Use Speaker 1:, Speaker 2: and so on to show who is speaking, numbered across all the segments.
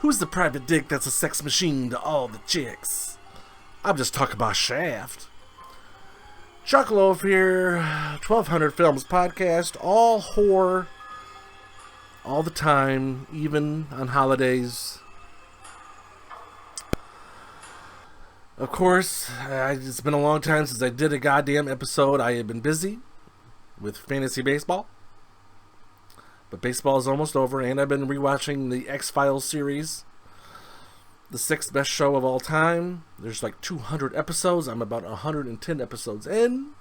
Speaker 1: Who's the private dick that's a sex machine to all the chicks? I'm just talking about Shaft. Chuck Loaf here, 1200 Films Podcast, all horror, all the time, even on holidays. Of course, it's been a long time since I did a goddamn episode. I have been busy with fantasy baseball. But baseball is almost over, and I've been rewatching the X-Files series. The 6th best show of all time. There's like 200 episodes. I'm about 110 episodes in.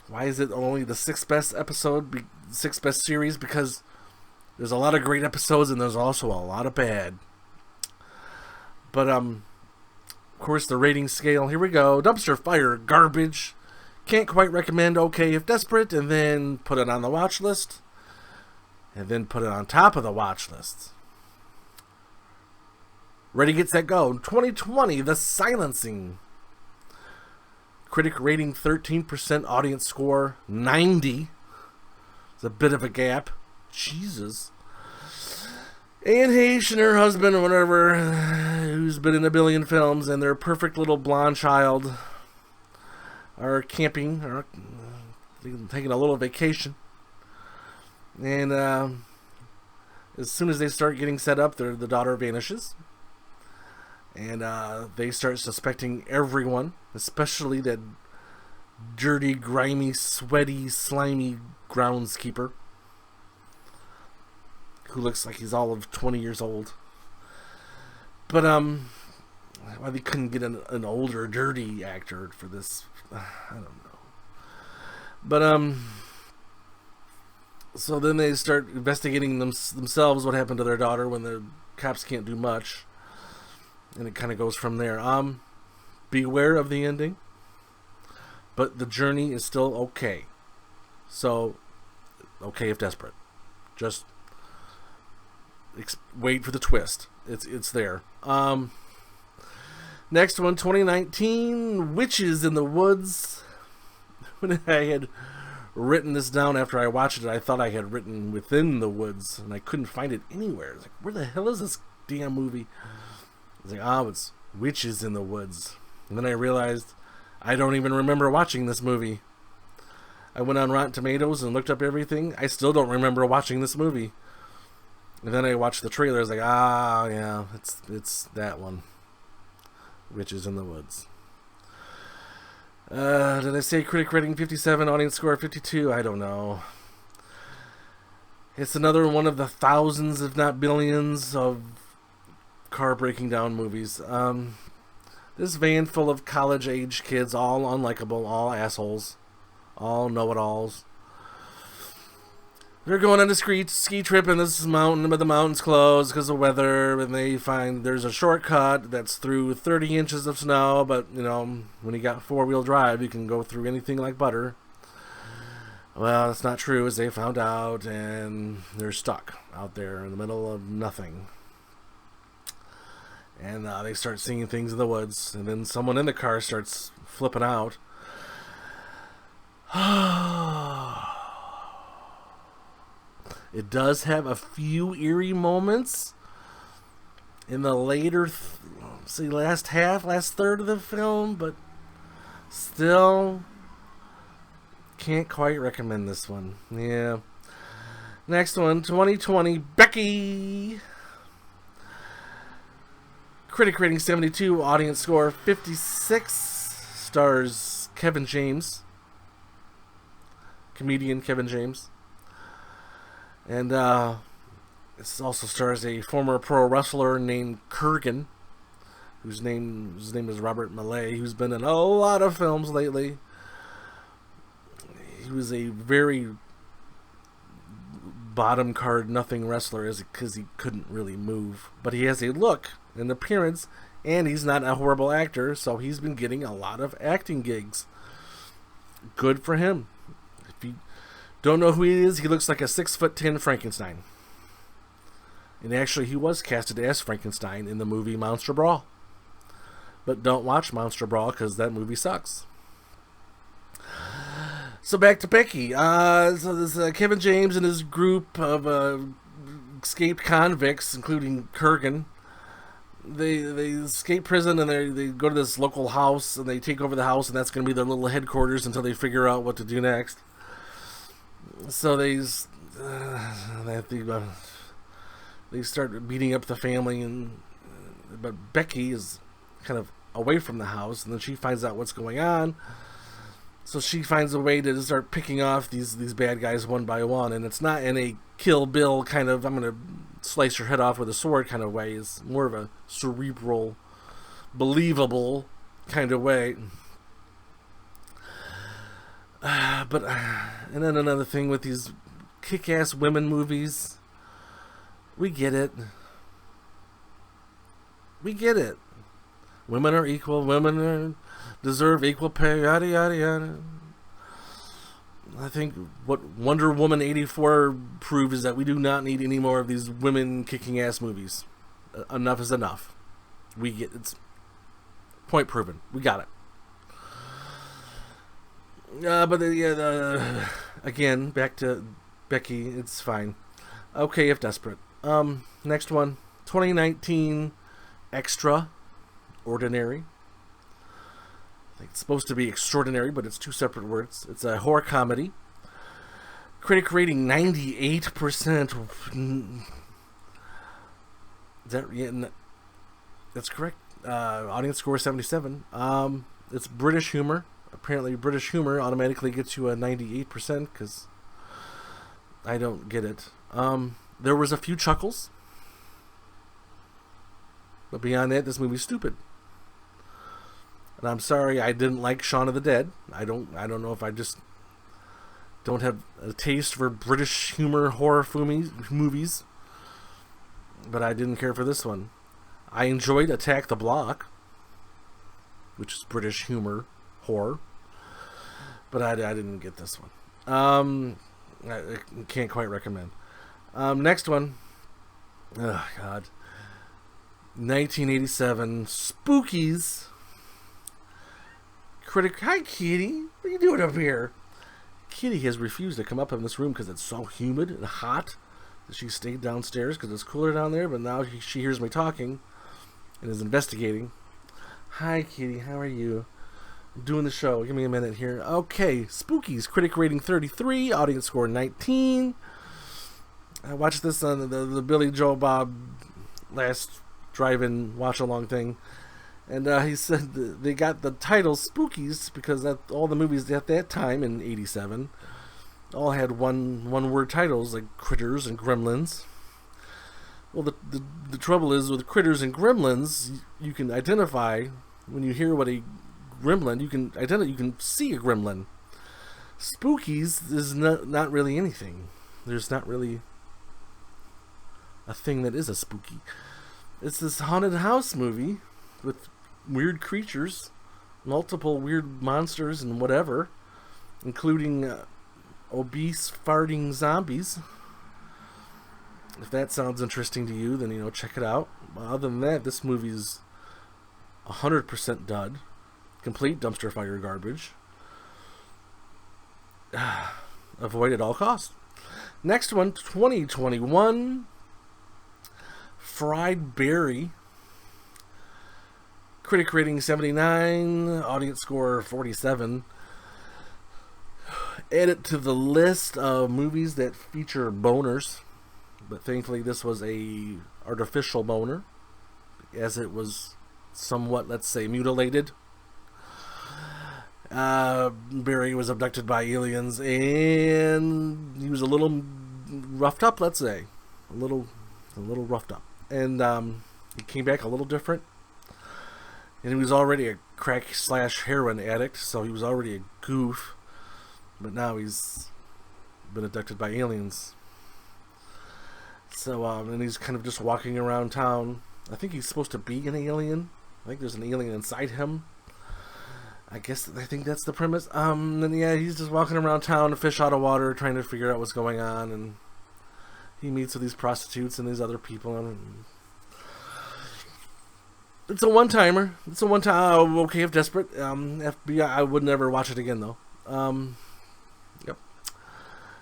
Speaker 1: Why is it only the 6th best episode, 6th best series? Because there's a lot of great episodes, and there's also a lot of bad. But, of course, the rating scale. Here we go. Dumpster fire, garbage. Can't quite recommend, okay if desperate, and then put it on the watch list, and then put it on top of the watch list. Ready, get, set, go. 2020, The Silencing. Critic rating 13%, audience score 90. It's a bit of a gap. Jesus. Anne Heche and her husband, or whatever, who's been in a billion films, and their perfect little blonde child are camping, or taking a little vacation. And as soon as they start getting set up, the daughter vanishes. And they start suspecting everyone, especially that dirty, grimy, sweaty, slimy groundskeeper who looks like he's all of 20 years old. But why they couldn't get an older, dirty actor for this, I don't know. But so then they start investigating themselves, what happened to their daughter when the cops can't do much, and it kind of goes from there. Beware of the ending, but the journey is still okay. So, okay if desperate. Just wait for the twist. It's there. Next one, 2019, Witches in the Woods. When I had written this down after I watched it, I thought I had written Within the Woods, and I couldn't find it anywhere. I was like, where the hell is this damn movie? I was like, it's Witches in the Woods. And then I realized I don't even remember watching this movie. I went on Rotten Tomatoes and looked up everything. I still don't remember watching this movie. And then I watched the trailer. I was like, yeah, it's that one. Witches in the Woods. Did I say critic rating 57, audience score 52? I don't know. It's another one of the thousands, if not billions, of car breaking down movies. This van full of college-age kids, all unlikable, all assholes, all know-it-alls. They're going on a ski trip in this mountain, but the mountain's closed because of weather, and they find there's a shortcut that's through 30 inches of snow, but, when you got four-wheel drive, you can go through anything like butter. Well, that's not true, as they found out, and they're stuck out there in the middle of nothing. And they start seeing things in the woods, and then someone in the car starts flipping out. It does have a few eerie moments in the later, last third of the film, but still can't quite recommend this one. Yeah. Next one, 2020, Becky. Critic rating 72, audience score 56, stars Kevin James, comedian Kevin James. And this also stars a former pro wrestler named Kurgan, his name is Robert Malay, who's been in a lot of films lately. He was a very bottom card nothing wrestler because he couldn't really move. But he has a look, an appearance, and he's not a horrible actor, so he's been getting a lot of acting gigs. Good for him. If you don't know who he is, he looks like a 6'10" Frankenstein. And actually, he was casted as Frankenstein in the movie Monster Brawl. But don't watch Monster Brawl because that movie sucks. So back to Becky. So there's Kevin James and his group of escaped convicts, including Kurgan. They escape prison and they go to this local house and they take over the house, and that's going to be their little headquarters until they figure out what to do next. So they start beating up the family, but Becky is kind of away from the house, and then she finds out what's going on. So she finds a way to start picking off these bad guys one by one, and it's not in a Kill Bill kind of, I'm going to slice your head off with a sword kind of way. It's more of a cerebral, believable kind of way. And then another thing with these kick-ass women movies, we get it. We get it. Women are equal. Women deserve equal pay. Yada yada yada. I think what Wonder Woman 84 proves is that we do not need any more of these women kicking ass movies. Enough is enough. We get it's point proven. We got it. Again, back to Becky. It's fine. Okay, if desperate. Next one, 2019 Extraordinary. I think it's supposed to be extraordinary, but it's two separate words. It's a horror comedy. Critic rating 98%. That's correct. Audience score 77. It's British humor. Apparently, British humor automatically gets you a 98% because I don't get it. There was a few chuckles, but beyond that, this movie's stupid. And I'm sorry, I didn't like Shaun of the Dead. I don't know if I just don't have a taste for British humor horror movies, but I didn't care for this one. I enjoyed Attack the Block, which is British humor horror, but I didn't get this one. I can't quite recommend. Next one. Oh God. 1987 Spookies. Critic, hi Kitty, what are you doing up here? Kitty has refused to come up in this room because it's so humid and hot that she stayed downstairs because it's cooler down there, but now she hears me talking and is investigating. Hi Kitty, how are you? I'm doing the show. Give me a minute here. Okay, Spookies, critic rating 33, audience score 19. I watched this on the Billy Joe Bob last drive-in watch-along thing. And he said they got the title Spookies because all the movies at that time in '87 all had one-word titles like Critters and Gremlins. Well, the trouble is with Critters and Gremlins, you can identify when you hear what a gremlin, you can see a gremlin. Spookies is not really anything. There's not really a thing that is a spooky. It's this haunted house movie with weird creatures, multiple weird monsters and whatever, including obese farting zombies. If that sounds interesting to you, then check it out. Other than that, this movie's 100% dud, complete dumpster fire garbage. Avoid at all costs. Next one, 2021 Fried Berry. Critic rating 79, audience score 47. Add it to the list of movies that feature boners, but thankfully this was a artificial boner, as it was somewhat, let's say, mutilated. Barry was abducted by aliens, and he was a little roughed up, let's say, a little roughed up, and he came back a little different. And he was already a crack/heroin addict, so he was already a goof. But now he's been abducted by aliens. So, and he's kind of just walking around town. I think he's supposed to be an alien. I think there's an alien inside him. I think that's the premise. And yeah, he's just walking around town, a fish out of water, trying to figure out what's going on. And he meets with these prostitutes and these other people. And it's a one-timer. It's a one-time. Okay, if desperate. FBI. I would never watch it again, though. Yep.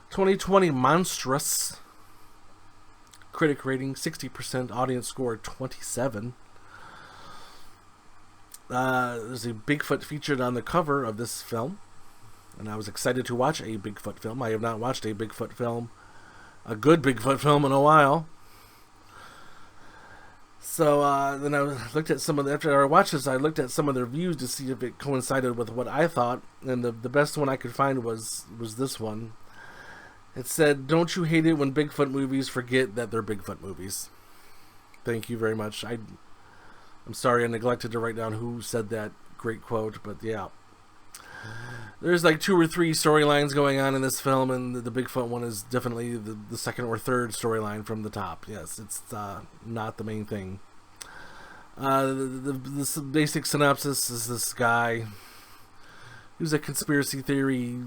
Speaker 1: 2020 Monstrous. critic rating 60%, audience score 27. There's a Bigfoot featured on the cover of this film, and I was excited to watch a Bigfoot film. I have not watched a Bigfoot film, a good Bigfoot film, in a while. So then I looked at some of the, after I watched this, I looked at some of the reviews to see if it coincided with what I thought, and the best one I could find was this one. It said, "Don't you hate it when Bigfoot movies forget that they're Bigfoot movies?" Thank you very much. I'm sorry I neglected to write down who said that great quote, but yeah. There's like 2 or 3 storylines going on in this film, and the Bigfoot one is definitely the second or third storyline from the top. Yes, it's not the main thing. The basic synopsis is this guy who's a conspiracy theory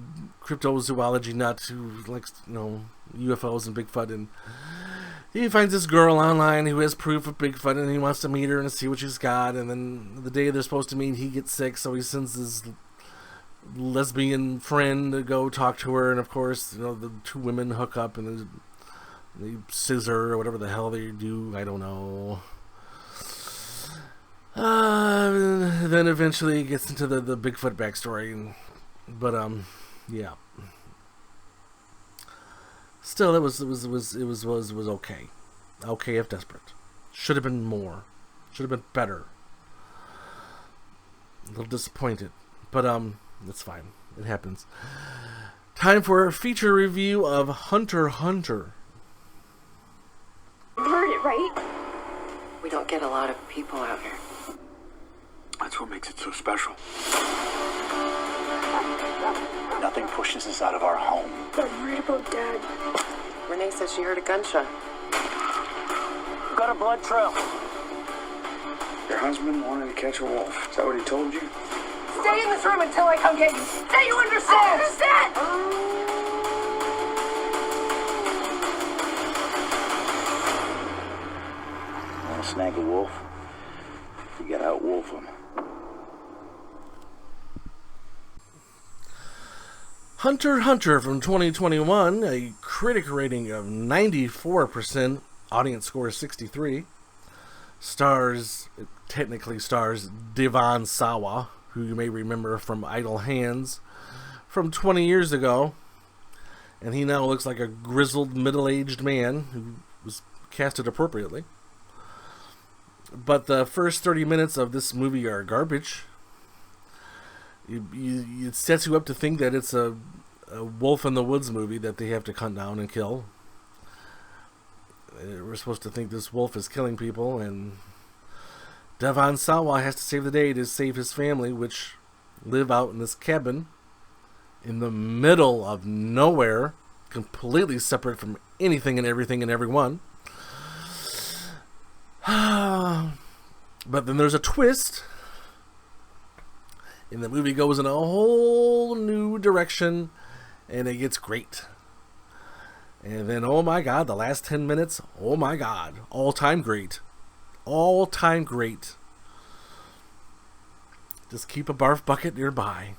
Speaker 1: cryptozoology nut who likes, UFOs and Bigfoot, and he finds this girl online who has proof of Bigfoot, and he wants to meet her and see what she's got. And then the day they're supposed to meet, he gets sick, so he sends his lesbian friend to go talk to her. And of course, the 2 women hook up and they scissor or whatever the hell they do. I don't know. Then eventually it gets into the Bigfoot backstory, but yeah. Still, it was okay. Okay if desperate. Should have been more. Should have been better. A little disappointed, but that's fine. It happens. Time for a feature review of Hunter x Hunter.
Speaker 2: You heard it, right? We don't get a lot of people out here.
Speaker 3: That's what makes it so special.
Speaker 4: Nothing pushes us out of our home.
Speaker 5: I'm worried about Dad.
Speaker 2: Renee says she heard a gunshot.
Speaker 4: We've got a blood trail.
Speaker 3: Your husband wanted to catch a wolf. Is that what he told you?
Speaker 5: Stay in this room until I come get you. Say you understand! I understand!
Speaker 4: Want to snag a wolf? You gotta out-wolf him.
Speaker 1: Hunter x Hunter from 2021, a critic rating of 94%, audience score 63. Technically stars Devon Sawa, who you may remember from Idle Hands from 20 years ago. And he now looks like a grizzled, middle-aged man who was casted appropriately. But the first 30 minutes of this movie are garbage. It sets you up to think that it's a Wolf in the Woods movie that they have to hunt down and kill. We're supposed to think this wolf is killing people, and Devon Sawa has to save the day to save his family, which live out in this cabin in the middle of nowhere, completely separate from anything and everything and everyone. But then there's a twist, and the movie goes in a whole new direction, and it gets great. And then, oh my god, the last 10 minutes, oh my god, all-time great. All-time great. Just keep a barf bucket nearby.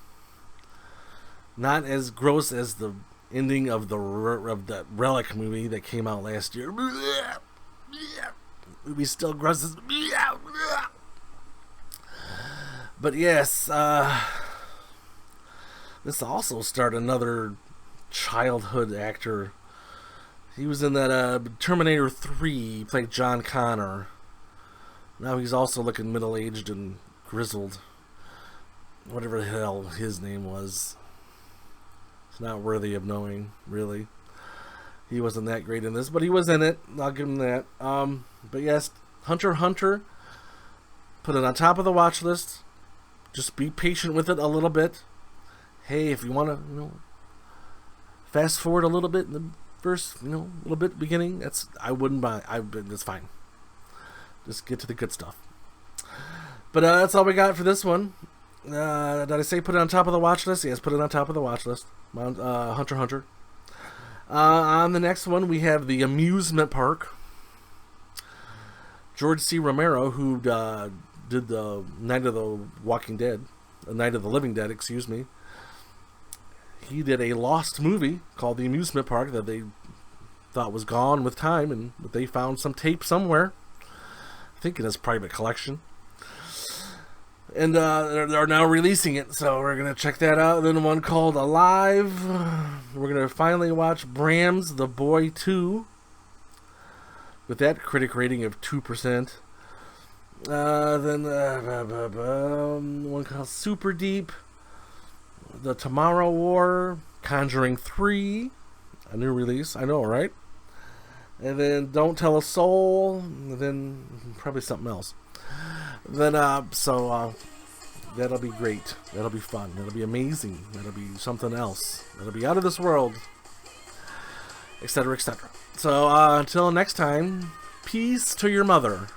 Speaker 1: Not as gross as the ending of the Relic movie that came out last year. Movie still grosses. But yes, this also starred another childhood actor. He was in that Terminator 3. He played John Connor. Now he's also looking middle-aged and grizzled. Whatever the hell his name was. It's not worthy of knowing, really. He wasn't that great in this, but he was in it. I'll give him that. But yes, Hunter x Hunter. Put it on top of the watch list. Just be patient with it a little bit. Hey, if you want to, fast forward a little bit in the first, a little bit beginning, that's fine. Just get to the good stuff. But that's all we got for this one. Did I say put it on top of the watch list? Yes, put it on top of the watch list. Hunter x Hunter. On the next one, we have the amusement park. George C. Romero, who did the Night of the Living Dead, excuse me. He did a Lost movie called The Amusement Park that they thought was gone with time, and they found some tape somewhere. I think in his private collection. And they're now releasing it, so we're going to check that out. Then one called Alive. We're going to finally watch Bram's The Boy 2. With that critic rating of 2%. Then one called Super Deep. The Tomorrow War. Conjuring 3. A new release. I know, right? And then Don't Tell a Soul. And then probably something else. Then, that'll be great. That'll be fun. That'll be amazing. That'll be something else. That'll be out of this world. Etc., etc. So, until next time, peace to your mother.